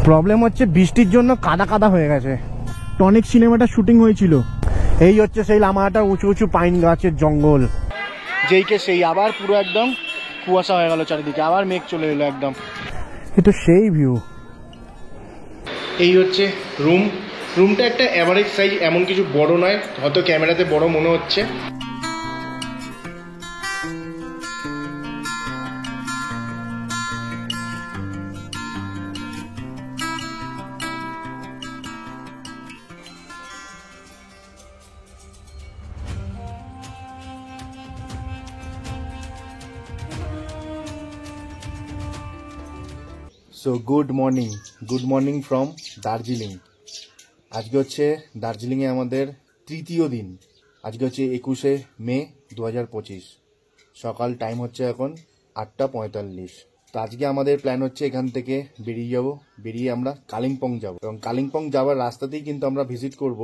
Problem হচ্ছে বৃষ্টির জন্য কাদা কাদা হয়ে গেছে। টনিক সিনেমাটা শুটিং হয়েছিল। এই হচ্ছে সেই লামাহাটার উঁচু উঁচু পাইন গাছের জঙ্গল, যেইকে সেই আবার পুরো একদম কুয়াশা হয়ে গেল চারিদিকে, আবার মেঘ চলে এলো একদম। কিন্তু সেই ভিউ। এই হচ্ছে রুমটা একটা অ্যাভারেজ সাইজ, এমন কিছু বড় নয়, হয়তো ক্যামেরাতে বড় মনে হচ্ছে। So good morning from Darjeeling. আজকে হচ্ছে দার্জিলিংয়ে আমাদের তৃতীয় দিন। আজকে হচ্ছে 21শে মে 2025, সকাল টাইম হচ্ছে এখন 8:45। তো আজকে আমাদের প্ল্যান হচ্ছে এখান থেকে বেরিয়ে আমরা কালিম্পং যাব, এবং কালিম্পং যাওয়ার রাস্তাতেই কিন্তু আমরা ভিজিট করব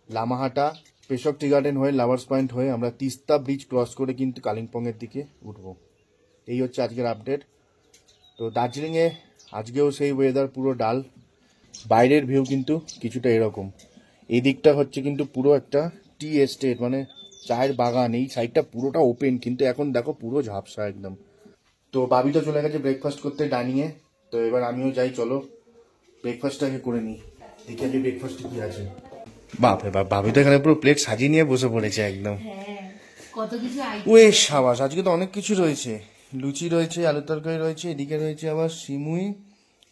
লামাহাটা, পেশক টি গার্ডেন হয়ে লাভার্স পয়েন্ট হয়ে আমরা তিস্তা ব্রিজ ক্রস করে কিন্তু কালিম্পংয়ের দিকে উঠব। এই হচ্ছে আজকের আপডেট। তো দার্জিলিংয়ে আজকেও সেই ওয়েদার পুরো ডাল, বাইরের ভিউ কিন্তু কিছুটা এরকম। এই দিকটা হচ্ছে কিন্তু পুরো একটা টি এস্টেট, মানে চায়ের বাগান। এই সাইডটা পুরোটা ওপেন, কিন্তু এখন দেখো পুরো ঝাপসা একদম। তো বাবি তো চলে গেছে ব্রেকফাস্ট করতে ডাইনিংয়ে, তো এবার আমিও যাই, চলো ব্রেকফাস্টটাকে করে নিই। দেখি আজকে ব্রেকফাস্টে কি আছে। বাপরে বাপ, ভাবি তো এখানে পুরো প্লেট সাজিয়ে নিয়ে বসে পড়েছে একদম। ওয়ে সাবাস, আজকে তো অনেক কিছু রয়েছে। লুচি রয়েছে, আলু তরকারি রয়েছে, এদিকে রয়েছে আবার সিমুই,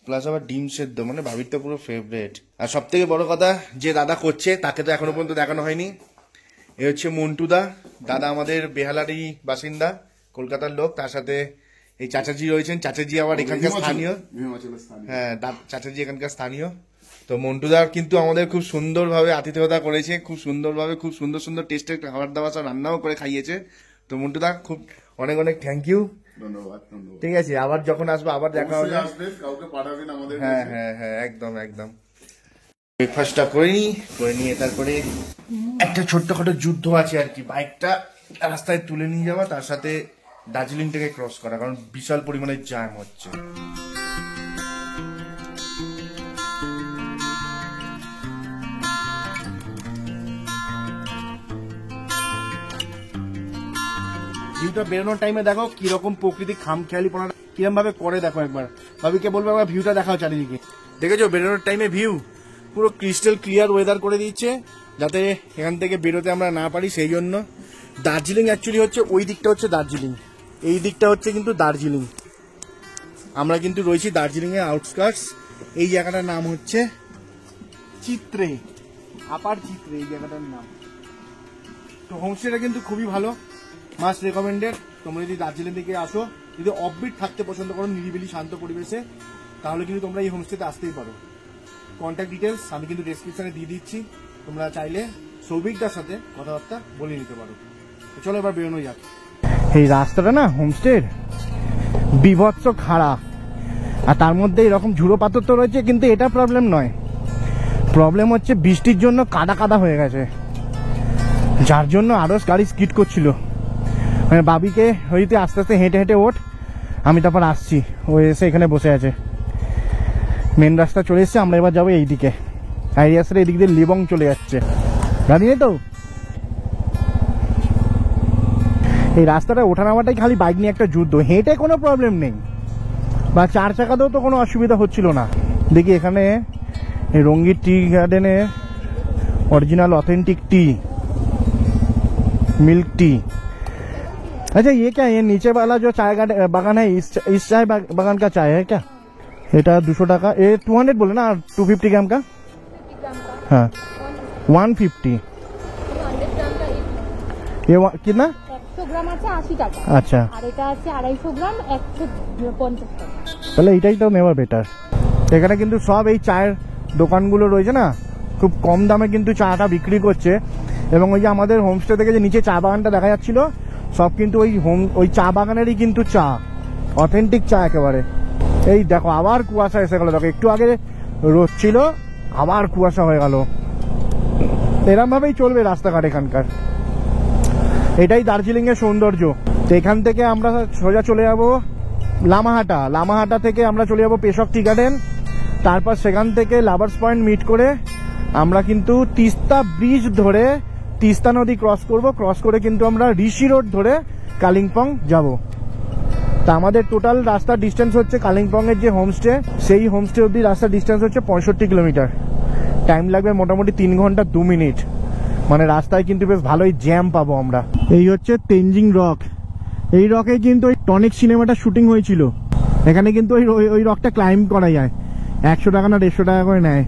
প্লাস আবার ডিম সেদ্ধ, মানে ভাবির তো পুরো ফেভারিট। আর সব থেকে বড় কথা, যে দাদা করছে তাকে তো এখনো পর্যন্ত দেখানো হয়নি। এ হচ্ছে মন্টুদা, দাদা আমাদের বেহালারই বাসিন্দা, কলকাতার লোক। তার সাথে এই চাচাজি রয়েছেন, চাচাজি আবার এখানকার স্থানীয়। হ্যাঁ, চাচাজি এখানকার স্থানীয়। তো মন্টুদার কিন্তু আমাদের খুব সুন্দরভাবে আতিথেয়তা করেছে, খুব সুন্দরভাবে, খুব সুন্দর সুন্দর টেস্টের খাবার দাবার সব রান্নাও করে খাইয়েছে। তো মন্টুদা খুব অনেক অনেক থ্যাংক ইউ। ধন্যবাদ। ঠিক আছে, আবার যখন আসবো আবার দেখা হবে। হ্যাঁ হ্যাঁ হ্যাঁ, একদম একদম। ব্রেকফাস্টটা করে নিয়ে তারপরে একটা ছোট্টখাটো যুদ্ধ আছে আর কি, বাইকটা রাস্তায় তুলে নিয়ে যাওয়া, তার সাথে দার্জিলিং থেকে ক্রস করা, কারণ বিশাল পরিমাণে জ্যাম হচ্ছে। ভিউটা বেরোনোর টাইমে দেখো কিরকম প্রকৃতি খামখেয়ালি পড়া কিরম ভাবে করে, দেখো একবার। ভাবিকে বলবো একবার ভিউটা দেখাও চারিদিকে। দেখেছো বেরোনোর টাইমে ভিউ পুরো ক্রিস্টাল ক্লিয়ার ওয়েদার করে দিচ্ছে, যাতে এখান থেকে বেরোতে আমরা না পারি। সেই জন্য দার্জিলিং অ্যাকচুয়ালি হচ্ছে ওই দিকটা হচ্ছে দার্জিলিং, এই দিকটা হচ্ছে কিন্তু দার্জিলিং। আমরা কিন্তু রয়েছি দার্জিলিং এর আউটস্কার্টস। এই জায়গাটার নাম হচ্ছে চিত্রে, আপার চিত্রে এই জায়গাটার নাম। তো হোমস্টেটা কিন্তু খুবই ভালো, মাস্ট রেকমেন্ডেড। তোমরা যদি দার্জিলিং থেকে আসো, যদি অফবিট থাকতে পছন্দ করো, নিরিবিলি শান্ত পরিবেশে, তাহলে কিন্তু তোমরা এই হোমস্টেতে আসতেই পারো। কন্ট্যাক্ট ডিটেলস আমি কিন্তু ডেসক্রিপশনে দিয়ে দিচ্ছি, তোমরা চাইলে সৌভিকদার সাথে কথাবার্তা বলে নিতে পারো। চলো এবার বেরোনো যাক। এই রাস্তাটা না হোমস্টের বিভৎস খারাপ, আর তার মধ্যে এরকম ঝুড়ো পাথর তো রয়েছে, কিন্তু এটা প্রবলেম নয়। প্রবলেম হচ্ছে বৃষ্টির জন্য কাদা কাদা হয়ে গেছে, যার জন্য আরো গাড়ি স্কিড করছিল। মানে বাবিকে হইতে আস্তে আস্তে হেঁটে হেঁটে ওঠ, আমি তারপর আসছি। ও এসে এখানে বসে আছে। মেন রাস্তা চলে এসছে, আমরা এবার যাবো এইদিকে। আর এই রাস্তাটা এদিক দিয়ে লিবং চলে যাচ্ছে, জানি তো। এই রাস্তাটা ওঠা নামাটাই খালি বাইক নিয়ে একটা যুদ্ধ। হেঁটে কোনো প্রবলেম নেই, বা চার চাকাতেও তো কোনো অসুবিধা হচ্ছিল না। দেখি এখানে এই রঙ্গিত টি গার্ডেনে original authentic T, milk tea. अच्छा ये क्या, ये नीचे वाला जो चाय बागान है, इस चाय बागान का चाय है क्या? এটা 200 টাকা। এ 200 বলে না, 250 গ্রাম का? हाँ 150। ये कितना? 100 গ্রাম আছে 80 টাকা। আচ্ছা, আর এটা আছে 250 গ্রাম 150 টাকা। তাহলে এটাই তো নেওয়া বেটার। এখানে কিন্তু সব এই চায়ের দোকানগুলো রয়েছে না, খুব কম দামে কিন্তু চাটা বিক্রি করছে। এবং ওই যে আমাদের হোমস্টে থেকে যে নিচে চা বাগানটা দেখা যাচ্ছিল, সব কিন্তু ওই চা বাগানেরই কিন্তু চা, অথেন্টিক চা একেবারে। এই দেখো আবার কুয়াশা এসে গেল, দেখো একটু আগে রোদ ছিল, আবার কুয়াশা হয়ে গেল। এরম ভাবেই চলবে রাস্তাঘাট এখানকার। এটাই দার্জিলিং এর সৌন্দর্য। তো এখান থেকে আমরা সোজা চলে যাব লামাহাটা, লামাহাটা থেকে আমরা চলে যাব পেশক টি গার্ডেন, তারপর সেখান থেকে লাভার্স পয়েন্ট মিট করে আমরা কিন্তু তিস্তা ব্রিজ ধরে তিস্তা নদী ক্রস করব। ক্রস করে কিন্তু আমরা ঋষি রোড ধরে কালিম্পং যাব। তা আমাদের টোটাল রাস্তার ডিস্টেন্স হচ্ছে কালিম্পংয়ের যে হোমস্টে, সেই হোমস্টে অবধি রাস্তার ডিস্টেন্স হচ্ছে 65 কিলোমিটার। টাইম লাগবে মোটামুটি 3 ঘন্টা 2 মিনিট। মানে রাস্তায় কিন্তু বেশ ভালোই জ্যাম পাবো আমরা। এই হচ্ছে তেনজিং রক। এই রকে কিন্তু ওই টনিক সিনেমাটা শুটিং হয়েছিল। এখানে কিন্তু ওই রকটা ক্লাইম্ব করা যায়, 100 টাকা না 150 টাকা করে নেয়।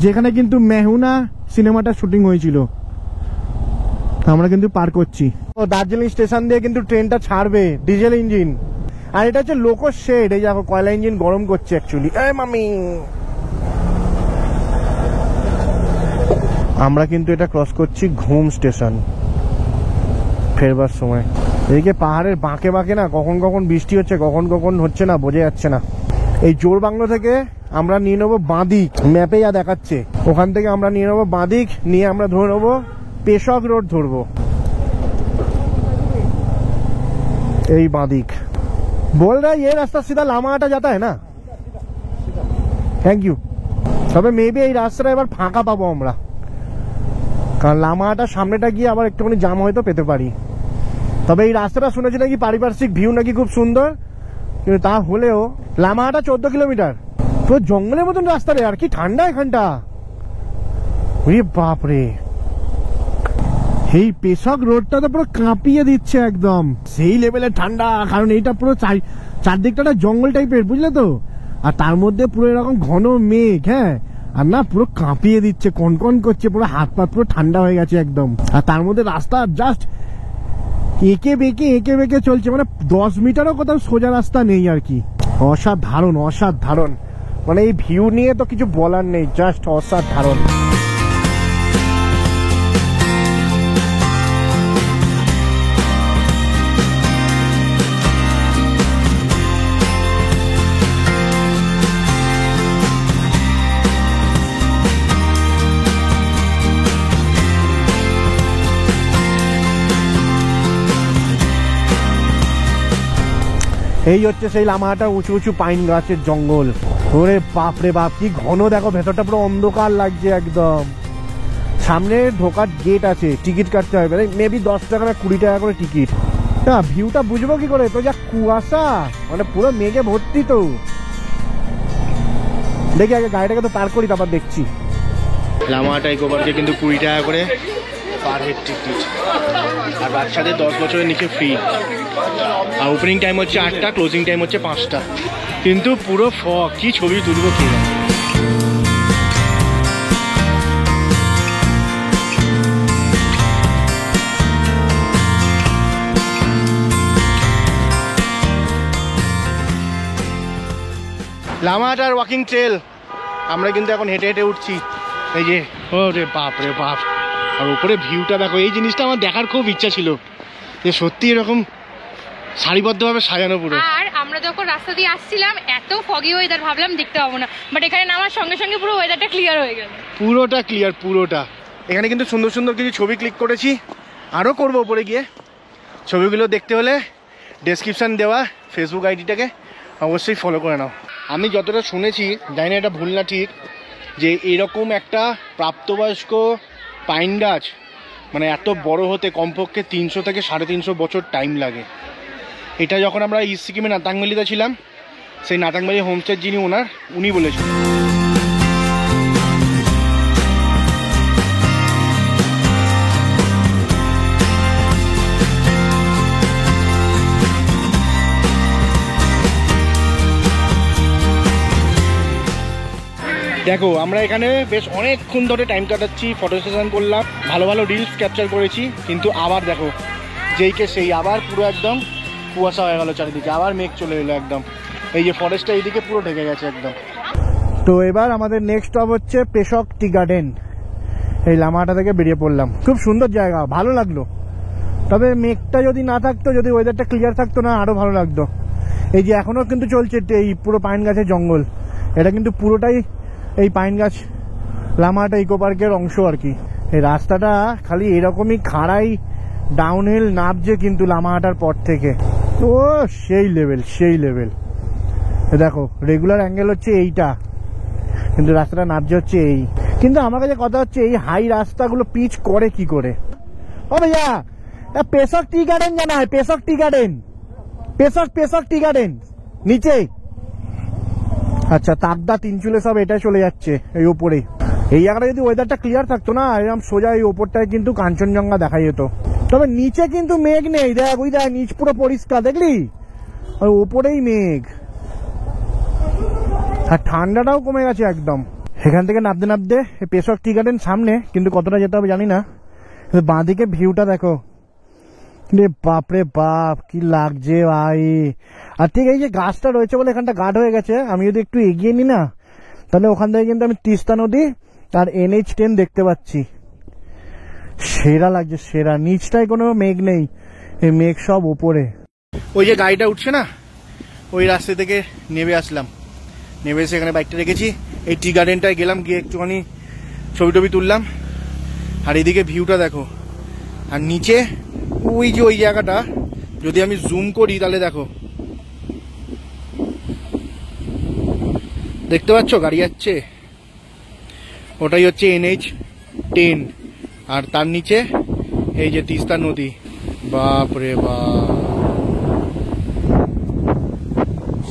যেখানে কিন্তু মেহুনা সিনেমাটা শুটিং হয়েছিল। আমরা কিন্তু পার করছি। ও দার্জিলিং স্টেশন দিয়ে কিন্তু ট্রেনটা ছাড়বে, ডিজেল ইঞ্জিন। আর এটা হচ্ছে লোকো শেড। এই দেখো কয়লা ইঞ্জিন গরম করছে অ্যাকচুয়ালি। এই মামি, আমরা কিন্তু এটা ক্রস করছি ঘুম স্টেশন ফেরবার সময়। এদিকে পাহাড়ের বাঁকে বাঁকে না কখন কখন বৃষ্টি হচ্ছে, কখন কখন হচ্ছে না, বোঝা যাচ্ছে না। এই জোর বাংলো থেকে আমরা নিয়ে নেবো বাঁদিক, ম্যাপে যা দেখাচ্ছে ওখান থেকে আমরা নিয়ে নেবো বাঁদিক, নিয়ে আমরা ধরে নেবো পেশক রোড ধরবো। এই বাঁদিক बोल रहा है ये रास्ता सीधा लामाहाटा जाता है ना। Thank you. তবে মেবি এই রাস্তাটা এবার ফাঁকা পাবো আমরা, কারণ লামাহাটার সামনেটা গিয়ে আবার একটুখানি জাম হয়তো পেতে পারি। তবে এই রাস্তাটা শুনেছি নাকি পারিপার্শ্বিক ভিউ নাকি খুব সুন্দর, কিন্তু তা হলেও লামাহাটা 14 কিলোমিটার, পুরো জঙ্গলের মতন রাস্তা রে। আর কি ঠান্ডা এখানটা, বাপরে। এই পেশক রোডটা তো পুরো কাঁপিয়ে দিচ্ছে একদম, সেই লেভেলের ঠান্ডা। কারণ এইটা পুরো চারদিকটা জঙ্গল টাইপের, বুঝলে তো। আর তার মধ্যে পুরো এরকম ঘন মেঘ, হ্যাঁ। আর না পুরো কাঁপিয়ে দিচ্ছে, কনকন করছে, পুরো হাত পা পুরো ঠান্ডা হয়ে গেছে একদম। আর তার মধ্যে রাস্তা জাস্ট এঁকে বেঁকে চলছে, মানে 10 মিটারও কোথাও সোজা রাস্তা নেই আর কি। অসাধারণ অসাধারণ, মানে এই ভিউ নিয়ে তো কিছু বলার নেই, জাস্ট অসাধারণ। এই হচ্ছে সেই লামাহাটা উঁচু উঁচু পাইন গাছের জঙ্গল। ওরে বাপরে বাপ, কি ঘন দেখো, ভেতরটা পুরো অন্ধকার লাগছে একদম। সামনে ঢোকার গেট আছে, টিকিট কাটতে হবে, মেবি 10 টাকা না 20 টাকা করে টিকিট। ভিউটা বুঝবো কি করে, তো যা কুয়াশা, মানে পুরো মেঘে ভর্তি। তো দেখি আগে গাড়িটাকে তো পার করি, তারপর দেখছি। লামাহাটা ইকো পার্কে কিন্তু 20 টাকা করে পার হেড টিকিট, আর বাচ্চাদের 10 বছরের নিচে ফ্রি। আর ওপেনিং টাইম হচ্ছে 8টা, ক্লোজিং টাইম হচ্ছে 5টা। কিন্তু পুরো ফগ, কি ছবি তুলবো কি না। লামাহাটার ওয়াকিং ট্রেল, আমরা কিন্তু এখন হেঁটে হেঁটে উঠছি। এই যে ও রে বাপ রে বাপ, আর উপরে ভিউটা দেখো। এই জিনিসটা আমার দেখার খুব ইচ্ছা ছিল, যে সত্যি এরকম সারিবদ্ধভাবে সাজানো পুরো। আর আমরা যখন রাস্তা দিয়ে আসছিলাম এত ফগি ওয়েদার, ভাবলাম দেখতে পাবো না, বাট এখানে নামার সঙ্গে সঙ্গে পুরো ওয়েদারটা ক্লিয়ার হয়ে গেল। পুরোটা ক্লিয়ার, পুরোটা। এখানে কিন্তু সুন্দর সুন্দর কিছু ছবি ক্লিক করেছি, আরও করবো উপরে গিয়ে। ছবিগুলো দেখতে হলে ডেসক্রিপশান দেওয়া ফেসবুক আইডিটাকে অবশ্যই ফলো করে নাও। আমি যতটা শুনেছি, জানি না এটা ভুল না ঠিক, যে এরকম একটা প্রাপ্তবয়স্ক পাইন গাছ মানে এত বড় হতে কমপক্ষে 300 থেকে 350 বছর টাইম লাগে। এটা যখন আমরা ইস্ট সিকিমে নাতাংবেলিতে ছিলাম, সেই নাতাংবেলি হোমস্টের যিনি ওনার, উনি বলেছিলেন। দেখো আমরা এখানে বেশ অনেকক্ষণ ধরে টাইম কাটাচ্ছি, ফটো সেশন করলাম, ভালো ভালো রিলস ক্যাপচার করেছি। কিন্তু আবার দেখো যেইকে সেই আবার পুরো একদম কুয়াশা হয়ে গেল চারিদিকে, আবার মেঘ চলে এলো একদম। এই যে ফরেস্টটা এইদিকে পুরো ঢেকে গেছে একদম। তো এবার আমাদের নেক্সট স্টপ হচ্ছে পেশক টি গার্ডেন। এই লামাহাটা থেকে বেরিয়ে পড়লাম, খুব সুন্দর জায়গা, ভালো লাগলো। তবে মেঘটা যদি না থাকতো, যদি ওয়েদারটা ক্লিয়ার থাকতো না, আরও ভালো লাগতো। এই যে এখনও কিন্তু চলছে এই পুরো পাইন গাছের জঙ্গল, এটা কিন্তু পুরোটাই এই পাইন গাছ লামাহাটা ইকো পার্কের অংশ আর কি। এই রাস্তাটা খালি এরকমই খাড়াই ডাউনহিল নামছে কিন্তু লামাহাটার পর থেকে। ও সেই লেভেল, সেই লেভেল। দেখো রেগুলার অ্যাঙ্গেল হচ্ছে এইটা, কিন্তু রাস্তাটা নামছে হচ্ছে এই। কিন্তু আমার কাছে কথা হচ্ছে এই হাই রাস্তাগুলো পিচ করে কি করে? ও ভাইয়া পেশক টি গার্ডেন জানা হয়, পেশক টি গার্ডেন, পেশক টি গার্ডেন নিচে। আচ্ছা তাকদা তিনচুলে সব এটা চলে যাচ্ছে এই ওপরে। এই জায়গাটা যদি ওয়েদারটা ক্লিয়ার থাকতো না এরকম সোজা এই ওপরটায় কিন্তু কাঞ্চনজঙ্ঘা দেখা যেত। তবে নিচে কিন্তু মেঘ নেই, দেখ ওই দেখ নিচ পুরো পরিষ্কার, দেখলি ওই ওপরেই মেঘ, আর ঠান্ডাটাও কমে গেছে একদম। এখান থেকে নামতে নামতে পেশক টি গার্ডেন সামনে, কিন্তু কতটা যেতে হবে জানি না। বাঁদিকে ভিউটা দেখো, বাপরে বাপ কি লাগছে ভাই। আর ঠিক এই যে গাছটা রয়েছে বলে এখানটা গাঢ় হয়ে গেছে, আমি যদি একটু এগিয়ে নি না তাহলে ওখান থেকে কিন্তু আমি তিস্তা নদী আর NH10 দেখতে পাচ্ছি। সেরা লাগছে সেরা, নিচটায় কোনো মেঘ নেই, এই মেঘ সব ওপরে। ওই যে গাড়িটা উঠছে না ওই রাস্তা থেকে নেমে আসলাম, নেমে এসে এখানে বাইকটা রেখেছি, এই টি গার্ডেনটায় গেলাম, গিয়ে একটুখানি ছবি টবি তুললাম। আর এদিকে ভিউটা দেখো, আর নিচে ওই যে ওই জায়গাটা যদি আমি জুম করি তাহলে দেখো, দেখতে পাচ্ছ গাড়ি যাচ্ছে, ওটাই হচ্ছে NH10। আর তার নিচে এই যে তিস্তা নদী, বাপরে বাপ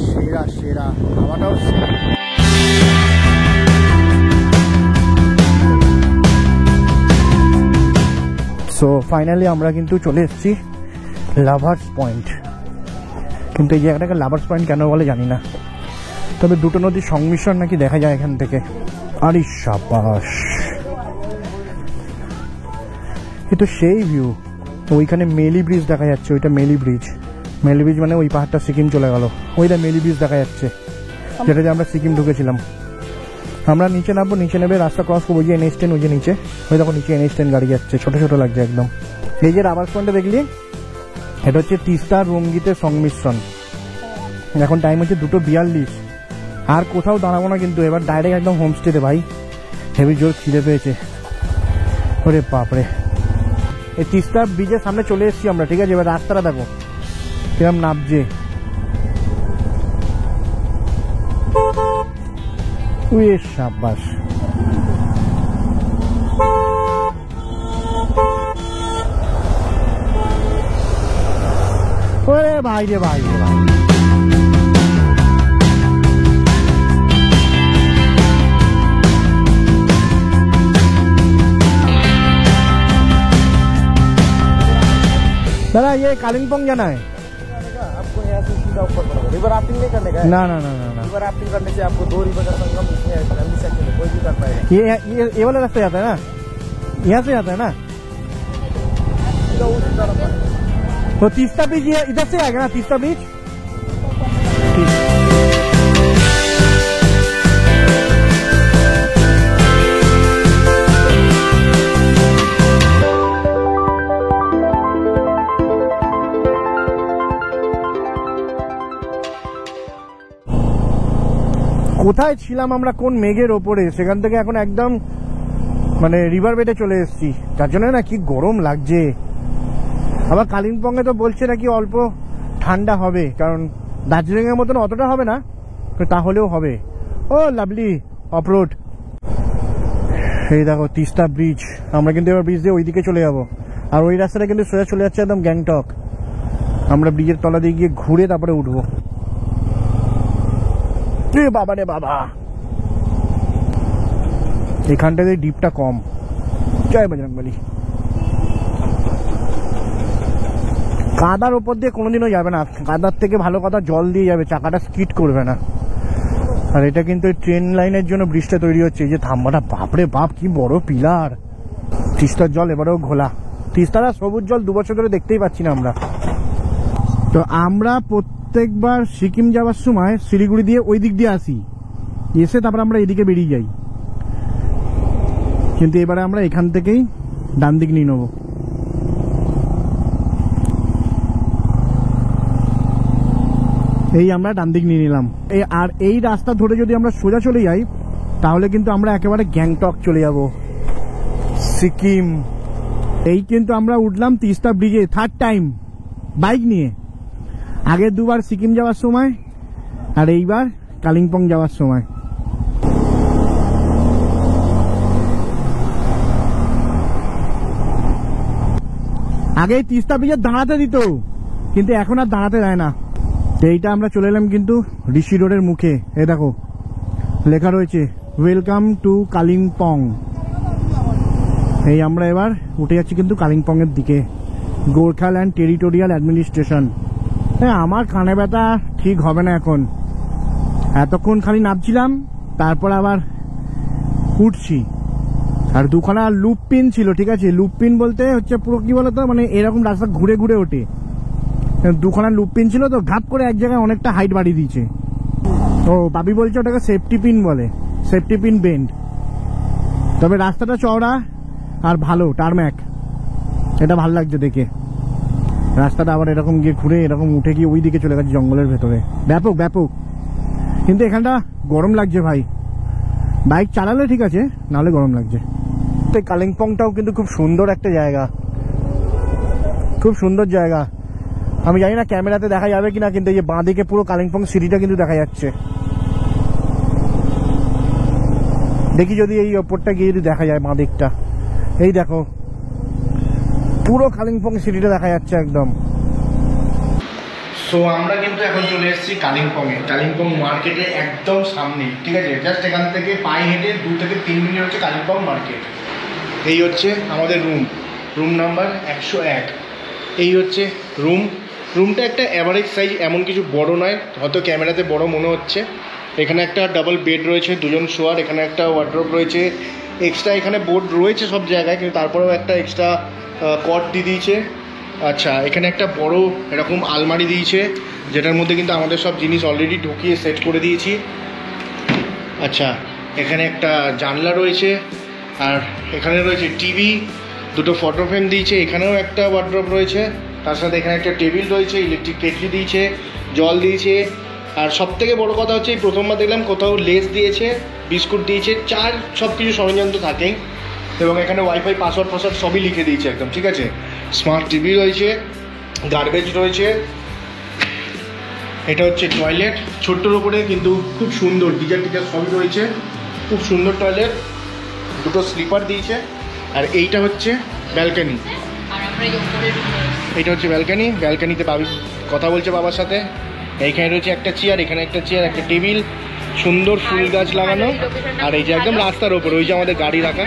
সেরা সেরা, হাওয়াটাও সেরা। সো ফাইনালি আমরা কিন্তু চলে এসেছি লাভার্স পয়েন্ট। কিন্তু এই জায়গাটাকে লাভার্স পয়েন্ট কেন বলে জানি না, তবে দুটো নদীর সংমিশ্রণ নাকি দেখা যায় এখান থেকে। আরে সাবাস, এ তো সেই ভিউ। ওইখানে মেলি ব্রিজ দেখা যাচ্ছে, ওইটা মেলি ব্রিজ। মেলি ব্রিজ মানে ওই পাহাড়টা সিকিম চলে গেল, ওইটা মেলি ব্রিজ দেখা যাচ্ছে যেটাতে আমরা সিকিম ঢুকেছিলাম। আমরা নিচে নামবো, নিচে নেবে রাস্তা ক্রস করবো, ওই যে NH10 ওই যে নিচে, ওই দেখো নিচে NH10 গাড়ি যাচ্ছে, ছোট ছোট লাগছে একদম। এই যে রাবার পয়েন্টটা দেখলি, এটা হচ্ছে তিস্তা রঙ্গিতের সংমিশ্রণ। এখন টাইম হচ্ছে 2:42, আর কোথাও দাঁড়াবো না কিন্তু, এবার ডাইরেক্ট একদম হোমস্টেতে। ভাই হেভি জোর খিদে পেয়েছে, ওরে বাপরে। এই তিস্তা ব্রিজের সামনে চলে এসেছি আমরা, ঠিক আছে? এবার রাস্তাটা দেখো কিরম নামছে, সাবাস। ওরে ভাই রে ভাই রে ভাই, दादा ये कालिम्पोंग जाना है। आपको यहाँ से सीधा ऊपर पड़ेगा। रिवर राफ्टिंग नहीं करने का है? ना ना ना ना ना, रिवर राफ्टिंग करने से आपको 2 रिवर का संगम इसमें फैमिली सेक्शन में कोई भी कर पाएगा। ये वाला रास्ता जाता है ना, यहाँ से जाता है ना, सीधा उस तरफ है। तो तीस्ता ब्रिज ये इधर से आएगा ना, तीस्ता ब्रिज। কোথায় ছিলাম আমরা, কোন মেঘের ওপরে, সেখান থেকে এখন একদম মানে রিভার বেডে চলে এসেছি, যার জন্য না কি গরম লাগছে। আবার কালিম্পংয়ে তো বলছে নাকি অল্প ঠান্ডা হবে, কারণ দার্জিলিং এর মতন অতটা হবে না, তাহলেও হবে। ও লাভলি অফরোড। এই দেখো তিস্তা ব্রিজ, আমরা কিন্তু এবার ব্রিজ দিয়ে ওইদিকে চলে যাবো, আর ওই রাস্তাটা কিন্তু সোজা চলে যাচ্ছে একদম গ্যাংটক। আমরা ব্রিজের তলা দিয়ে গিয়ে ঘুরে তারপরে উঠবো। বাবা রে বাবা, এখানটাতে ডিপটা কম। জয় বজরংবলী। কাদার ওপর দিয়ে কোনোদিনও যাবে না, কাদার থেকে ভালো কথা জল দিয়ে যাবে, চাকাটা স্কিড করবে না। আর এটা কিন্তু ট্রেন লাইনের জন্য ব্রিজটা তৈরি হচ্ছে, এই যে থাম্বাটা, বাপরে বাপ কি বড় পিলার। তিস্তার জল এবারেও ঘোলা, তিস্তারা সবুজ জল 2 বছর ধরে দেখতেই পাচ্ছি না আমরা। তো আমরা প্রত্যেকবার সিকিম যাওয়ার সময় শিলিগুড়ি দিয়ে ওই দিক দিয়ে আসি, এসে তারপর আমরা এদিকে বেরিয়ে যাই, কিন্তু এবারে আমরা এখান থেকেই ডান দিক নিয়ে নেবো। এই আমরা ডান দিক নিয়ে নিলাম, আর এই রাস্তা ধরে যদি আমরা সোজা চলে যাই তাহলে কিন্তু আমরা একেবারে গ্যাংটক চলে যাব, সিকিম। এই কিন্তু আমরা উঠলাম তিস্তা ব্রিজে 3rd টাইম বাইক নিয়ে, আগে 2 বার সিকিম যাওয়ার সময় আর এইবার কালিম্পং যাওয়ার সময়। আগে তিস্তা ব্রিজে দাঁড়াতে দিত, কিন্তু এখন আর দাঁড়াতে দেয় না। তো এইটা আমরা চলে এলাম কিন্তু ঋষি রোডের মুখে। এ দেখো লেখা রয়েছে ওয়েলকাম টু কালিম্পং। এই আমরা এবার উঠে যাচ্ছি কিন্তু কালিম্পং এর দিকে, গোর্খাল্যান্ড টেরিটোরিয়াল অ্যাডমিনিস্ট্রেশন। হ্যাঁ, আমার কানে ব্যথা ঠিক হবে না এখন, এতক্ষণ খালি নামছিলাম, তারপর আবার উঠছি। আর দুখানা লুপ পিন ছিল, ঠিক আছে, লুপ পিন বলতে হচ্ছে পুরো কি বলতো, মানে এরকম রাস্তা ঘুরে ঘুরে ওঠে। দুখানা লুপ পিন ছিল তো, ঘাপ করে এক জায়গায় অনেকটা হাইট বাড়িয়ে দিয়েছে। ও বাবি বলছে ওটাকে সেফটি পিন বলে, সেফটি পিন বেন্ড। তবে রাস্তাটা চওড়া আর ভালো, টারম্যাক, এটা ভালো লাগছে দেখে। রাস্তাটা আবার এরকম গিয়ে ঘুরে এরকম উঠে গিয়ে ওই দিকে চলে গেছে জঙ্গলের ভেতরে, ব্যাপক ব্যাপক। কিন্তু এখানটা গরম লাগছে ভাই, বাইক চালালে ঠিক আছে, নাহলে গরম লাগছে। তো কালিম্পংটাও কিন্তু খুব সুন্দর একটা জায়গা, খুব সুন্দর জায়গা। আমি জানি না ক্যামেরাতে দেখা যাবে কিনা, কিন্তু এই যে বাঁদিকে পুরো কালিম্পং সিটিটা কিন্তু দেখা যাচ্ছে। দেখি যদি এই ওপরটা গিয়ে যদি দেখা যায় বাঁদিকটা, এই দেখো পুরো কালিম্পং সিটিটা দেখা যাচ্ছে একদম। সো আমরা কিন্তু এখন চলে এসেছি কালিম্পংয়ে, কালিম্পং মার্কেটের একদম সামনে, ঠিক আছে। জাস্ট এখান থেকে পায়ে হেঁটে 2 থেকে 3 মিনিট হচ্ছে কালিম্পং মার্কেট। এই হচ্ছে আমাদের রুম নাম্বার 101। এই হচ্ছে রুমটা একটা অ্যাভারেজ সাইজ, এমন কিছু বড় নয়, হয়তো ক্যামেরাতে বড় মনে হচ্ছে। এখানে একটা ডাবল বেড রয়েছে, 2 জন শোয়ার, এখানে একটা ওয়ার্ড্রোব রয়েছে, এক্সট্রা এখানে বোর্ড রয়েছে সব জায়গায়, কিন্তু তারপরেও একটা এক্সট্রা কট দিয়ে দিয়েছে। আচ্ছা, এখানে একটা বড় এরকম আলমারি দিয়েছে, যেটার মধ্যে কিন্তু আমাদের সব জিনিস অলরেডি ঢুকিয়ে সেট করে দিয়েছি। আচ্ছা, এখানে একটা জানলা রয়েছে, আর এখানে রয়েছে টিভি, 2টো ফটো ফ্রেম দিয়েছে, এখানেও একটা ওয়ার্ড্রোব রয়েছে, তার সাথে এখানে একটা টেবিল রয়েছে, ইলেকট্রিক কেটলি দিয়েছে, জল দিয়েছে। আর সব থেকে বড়ো কথা হচ্ছে, এই প্রথমবার দেখলাম কোথাও লেস দিয়েছে, বিস্কুট দিয়েছে, চার সব কিছু সরঞ্জাম তো থাকেই, এবং এখানে ওয়াইফাই পাসওয়ার্ড সবই লিখে দিয়েছে একদম, ঠিক আছে। স্মার্ট টিভি রয়েছে, গার্বেজ রয়েছে। এটা হচ্ছে টয়লেট, ছোট্টর ওপরে কিন্তু খুব সুন্দর, গিজার টিজার সবই রয়েছে, খুব সুন্দর টয়লেট, 2টো স্লিপার দিয়েছে। আর এইটা হচ্ছে ব্যালকানি, এইটা হচ্ছে ব্যালকানিতে বাবি কথা বলছে বাবার সাথে। এইখানে রয়েছে একটা চেয়ার, এখানে একটা চেয়ার, একটা টেবিল, সুন্দর ফুল গাছ লাগানো। আর এই যে একদম রাস্তার ওপর ওই যে আমাদের গাড়ি রাখা,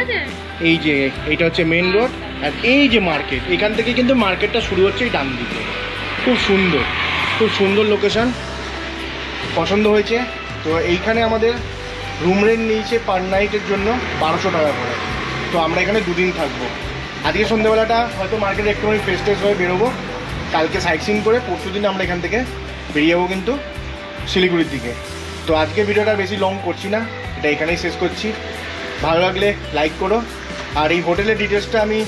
এই যে এইটা হচ্ছে মেন রোড। আর এই যে মার্কেট, এখান থেকে কিন্তু মার্কেটটা শুরু হচ্ছে এই ডান দিকে। খুব সুন্দর লোকেশন, পছন্দ হয়েছে। তো এইখানে আমাদের রুম রেন্ট নিয়েছে পার নাইটের জন্য 1200 টাকা করে। তো আমরা এখানে 2 দিন থাকবো। আজকে সন্ধ্যেবেলাটা হয়তো মার্কেটে একটুখানি ফ্রেশ হয়ে বেরোবো, কালকে সাইট সিইং করে পরশু দিন আমরা এখান থেকে বেরিয়ে যাবো কিন্তু শিলিগুড়ির দিকে। তো আজকে ভিডিওটা বেশি লং করছি না, এটা এখানেই শেষ করছি। ভালো লাগলে লাইক করো, আর এই হোটেলের ডিটেলসটা আমি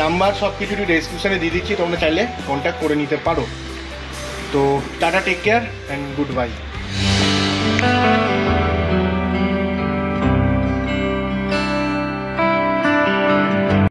নাম্বার সব কিছু ডেসক্রিপশানে দিয়ে দিচ্ছি, তোমরা চাইলে কন্ট্যাক্ট করে নিতে পারো। তো tata, take care and good bye.